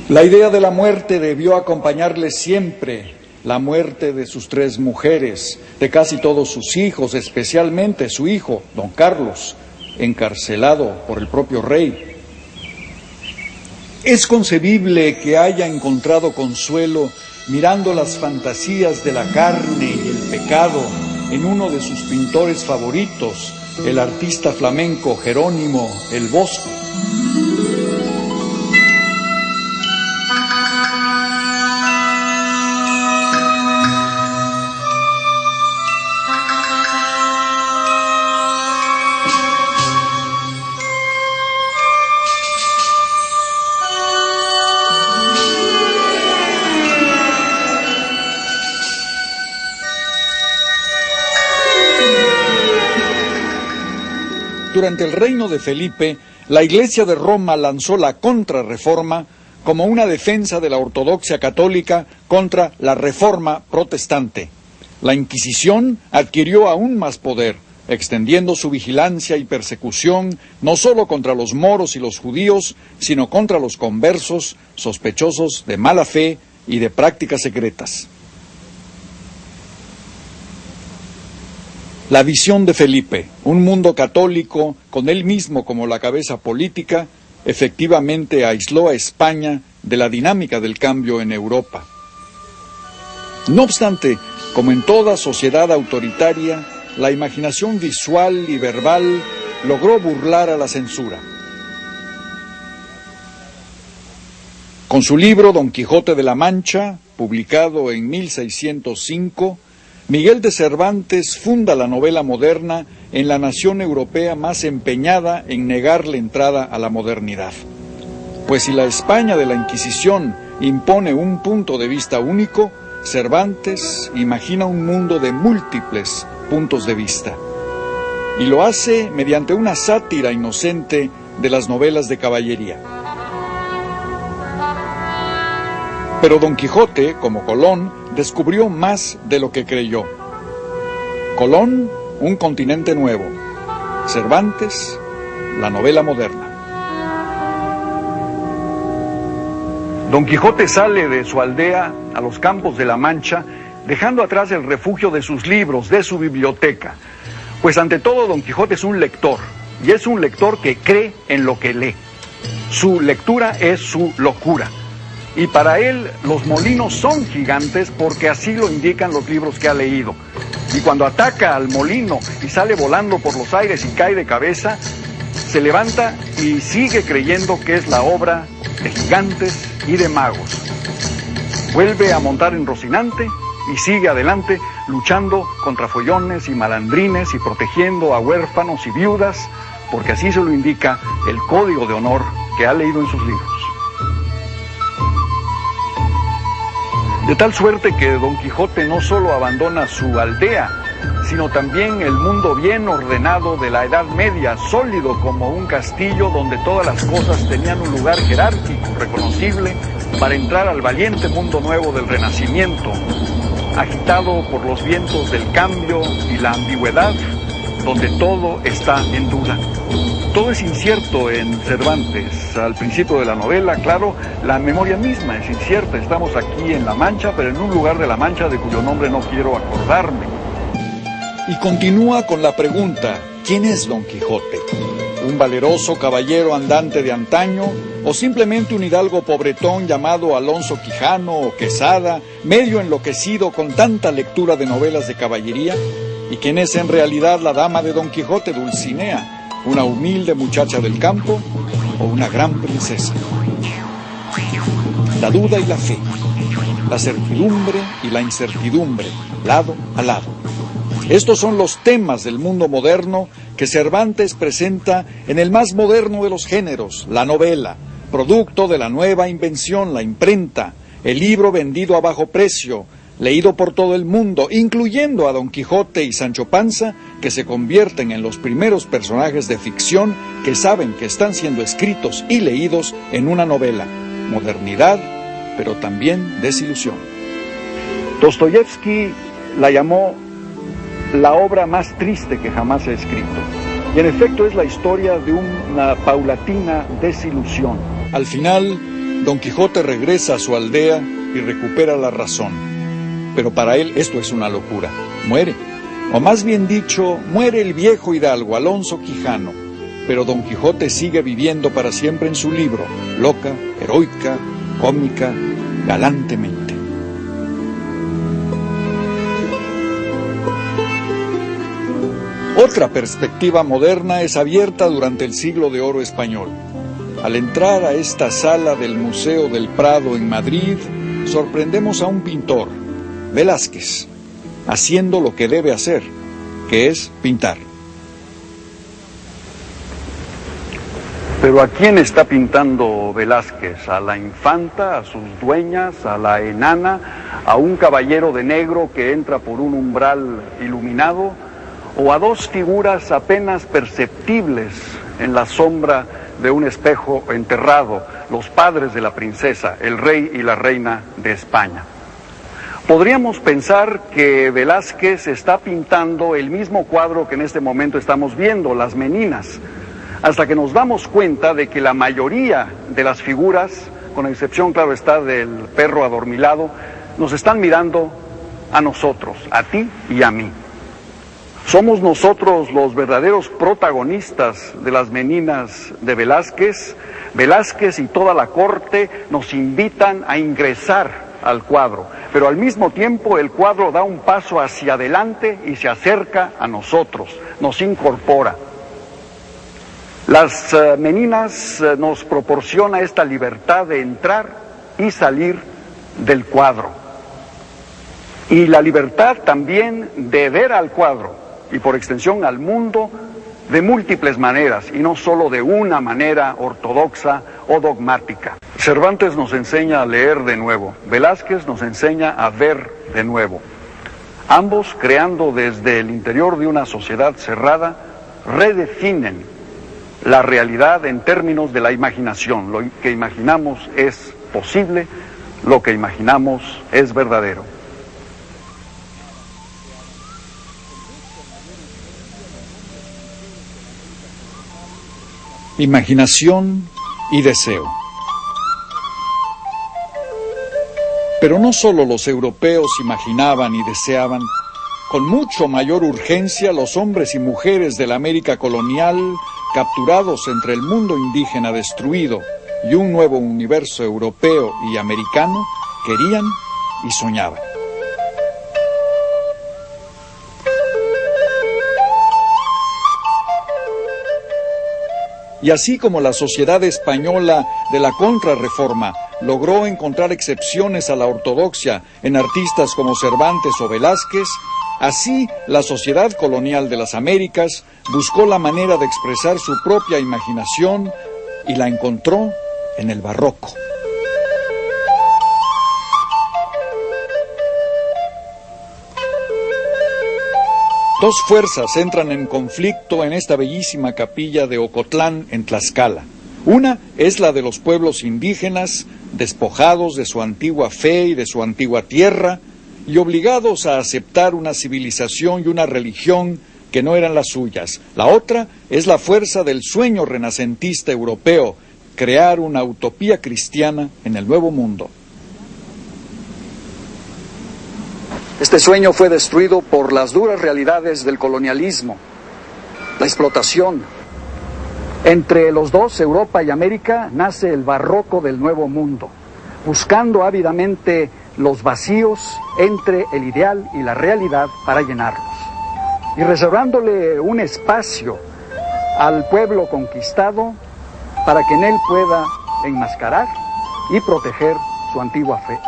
La idea de la muerte debió acompañarle siempre, la muerte de sus 3 mujeres, de casi todos sus hijos, especialmente su hijo, don Carlos, encarcelado por el propio rey. Es concebible que haya encontrado consuelo mirando las fantasías de la carne y el pecado en uno de sus pintores favoritos, el artista flamenco Jerónimo el Bosco. Durante el reino de Felipe, la Iglesia de Roma lanzó la Contrarreforma como una defensa de la ortodoxia católica contra la Reforma protestante. La Inquisición adquirió aún más poder, extendiendo su vigilancia y persecución no solo contra los moros y los judíos, sino contra los conversos sospechosos de mala fe y de prácticas secretas. La visión de Felipe, un mundo católico con él mismo como la cabeza política, efectivamente aisló a España de la dinámica del cambio en Europa. No obstante, como en toda sociedad autoritaria, la imaginación visual y verbal logró burlar a la censura. Con su libro Don Quijote de la Mancha, publicado en 1605, Miguel de Cervantes funda la novela moderna en la nación europea más empeñada en negarle entrada a la modernidad. Pues si la España de la Inquisición impone un punto de vista único, Cervantes imagina un mundo de múltiples puntos de vista. Y lo hace mediante una sátira inocente de las novelas de caballería. Pero Don Quijote, como Colón, descubrió más de lo que creyó. Colón, un continente nuevo. Cervantes, la novela moderna. Don Quijote sale de su aldea a los campos de la Mancha, dejando atrás el refugio de sus libros, de su biblioteca. Pues ante todo Don Quijote es un lector, y es un lector que cree en lo que lee. Su lectura es su locura. Y para él los molinos son gigantes porque así lo indican los libros que ha leído. Y cuando ataca al molino y sale volando por los aires y cae de cabeza, se levanta y sigue creyendo que es la obra de gigantes y de magos. Vuelve a montar en Rocinante y sigue adelante luchando contra follones y malandrines y protegiendo a huérfanos y viudas, porque así se lo indica el código de honor que ha leído en sus libros. De tal suerte que Don Quijote no solo abandona su aldea, sino también el mundo bien ordenado de la Edad Media, sólido como un castillo donde todas las cosas tenían un lugar jerárquico, reconocible, para entrar al valiente mundo nuevo del Renacimiento, agitado por los vientos del cambio y la ambigüedad, donde todo está en duda. Todo es incierto en Cervantes. Al principio de la novela, claro, la memoria misma es incierta. Estamos aquí en La Mancha, pero en un lugar de La Mancha de cuyo nombre no quiero acordarme. Y continúa con la pregunta, ¿quién es Don Quijote? ¿Un valeroso caballero andante de antaño? ¿O simplemente un hidalgo pobretón llamado Alonso Quijano o Quesada, medio enloquecido con tanta lectura de novelas de caballería? ¿Y quién es en realidad la dama de Don Quijote, Dulcinea? ¿Una humilde muchacha del campo o una gran princesa? La duda y la fe, la certidumbre y la incertidumbre, lado a lado. Estos son los temas del mundo moderno que Cervantes presenta en el más moderno de los géneros, la novela, producto de la nueva invención, la imprenta, el libro vendido a bajo precio, leído por todo el mundo, incluyendo a Don Quijote y Sancho Panza, que se convierten en los primeros personajes de ficción que saben que están siendo escritos y leídos en una novela. Modernidad, pero también desilusión. Dostoyevsky la llamó la obra más triste que jamás he escrito. Y en efecto es la historia de una paulatina desilusión. Al final, Don Quijote regresa a su aldea y recupera la razón. Pero para él esto es una locura. Muere. O más bien dicho, muere el viejo hidalgo Alonso Quijano. Pero Don Quijote sigue viviendo para siempre en su libro, loca, heroica, cómica, galantemente. Otra perspectiva moderna es abierta durante el Siglo de Oro español. Al entrar a esta sala del Museo del Prado en Madrid, sorprendemos a un pintor, Velázquez, haciendo lo que debe hacer, que es pintar. Pero ¿a quién está pintando Velázquez? ¿A la infanta, a sus dueñas, a la enana, a un caballero de negro que entra por un umbral iluminado, o a dos figuras apenas perceptibles en la sombra de un espejo enterrado, los padres de la princesa, el rey y la reina de España? Podríamos pensar que Velázquez está pintando el mismo cuadro que en este momento estamos viendo, Las Meninas, hasta que nos damos cuenta de que la mayoría de las figuras, con excepción, claro está, del perro adormilado, nos están mirando a nosotros, a ti y a mí. Somos nosotros los verdaderos protagonistas de Las Meninas de Velázquez. Velázquez y toda la corte nos invitan a ingresar al cuadro, pero al mismo tiempo el cuadro da un paso hacia adelante y se acerca a nosotros, nos incorpora. Las Meninas nos proporciona esta libertad de entrar y salir del cuadro. Y la libertad también de ver al cuadro, y por extensión al mundo, de múltiples maneras, y no solo de una manera ortodoxa o dogmática. Cervantes nos enseña a leer de nuevo, Velázquez nos enseña a ver de nuevo. Ambos, creando desde el interior de una sociedad cerrada, redefinen la realidad en términos de la imaginación. Lo que imaginamos es posible, lo que imaginamos es verdadero. Imaginación y deseo. Pero no solo los europeos imaginaban y deseaban, con mucho mayor urgencia los hombres y mujeres de la América colonial, capturados entre el mundo indígena destruido y un nuevo universo europeo y americano, querían y soñaban. Y así como la sociedad española de la Contrarreforma logró encontrar excepciones a la ortodoxia en artistas como Cervantes o Velázquez, así la sociedad colonial de las Américas buscó la manera de expresar su propia imaginación y la encontró en el barroco. Dos fuerzas entran en conflicto en esta bellísima capilla de Ocotlán, en Tlaxcala. Una es la de los pueblos indígenas, despojados de su antigua fe y de su antigua tierra, y obligados a aceptar una civilización y una religión que no eran las suyas. La otra es la fuerza del sueño renacentista europeo, crear una utopía cristiana en el Nuevo Mundo. Este sueño fue destruido por las duras realidades del colonialismo, la explotación. Entre los dos, Europa y América, nace el barroco del Nuevo Mundo, buscando ávidamente los vacíos entre el ideal y la realidad para llenarlos, y reservándole un espacio al pueblo conquistado para que en él pueda enmascarar y proteger su antigua fe.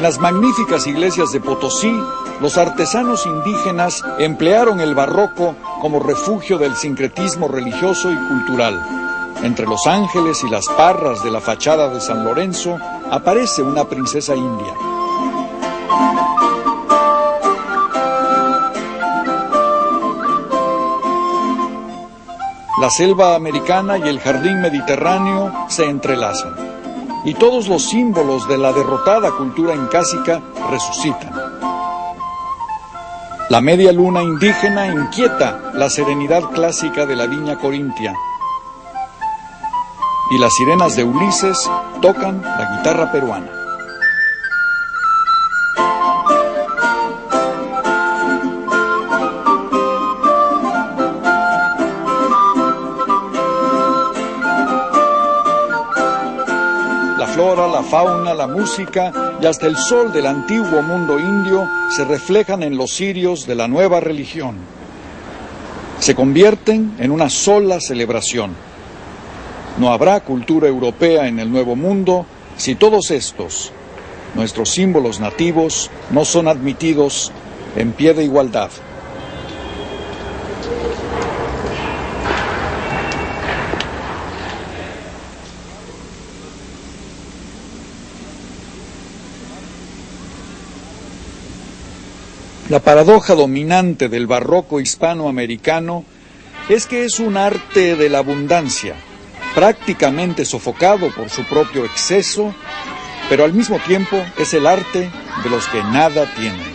las magníficas iglesias de Potosí, los artesanos indígenas emplearon el barroco como refugio del sincretismo religioso y cultural. Entre los ángeles y las parras de la fachada de San Lorenzo aparece una princesa india. La selva americana y el jardín mediterráneo se entrelazan, y todos los símbolos de la derrotada cultura incásica resucitan. La media luna indígena inquieta la serenidad clásica de la viña corintia, y las sirenas de Ulises tocan la guitarra peruana. La flora, la fauna, la música y hasta el sol del antiguo mundo indio se reflejan en los cirios de la nueva religión. Se convierten en una sola celebración. No habrá cultura europea en el Nuevo Mundo si todos estos, nuestros símbolos nativos, no son admitidos en pie de igualdad. La paradoja dominante del barroco hispanoamericano es que es un arte de la abundancia, prácticamente sofocado por su propio exceso, pero al mismo tiempo es el arte de los que nada tienen.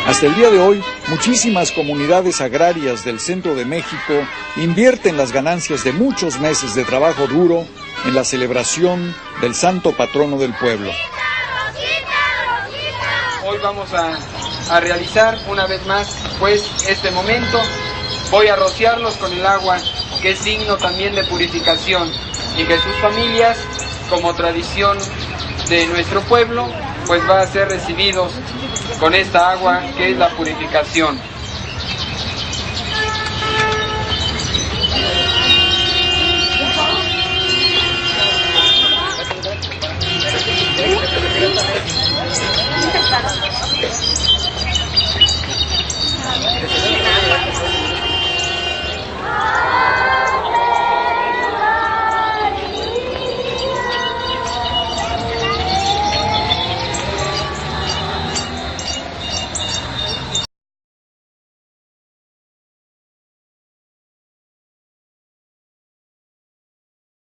Hasta el día de hoy, muchísimas comunidades agrarias del centro de México invierten las ganancias de muchos meses de trabajo duro en la celebración del santo patrono del pueblo. Hoy vamos a realizar una vez más pues este momento. Voy a rociarlos con el agua, que es signo también de purificación, y que sus familias, como tradición de nuestro pueblo, pues va a ser recibidos con esta agua que es la purificación.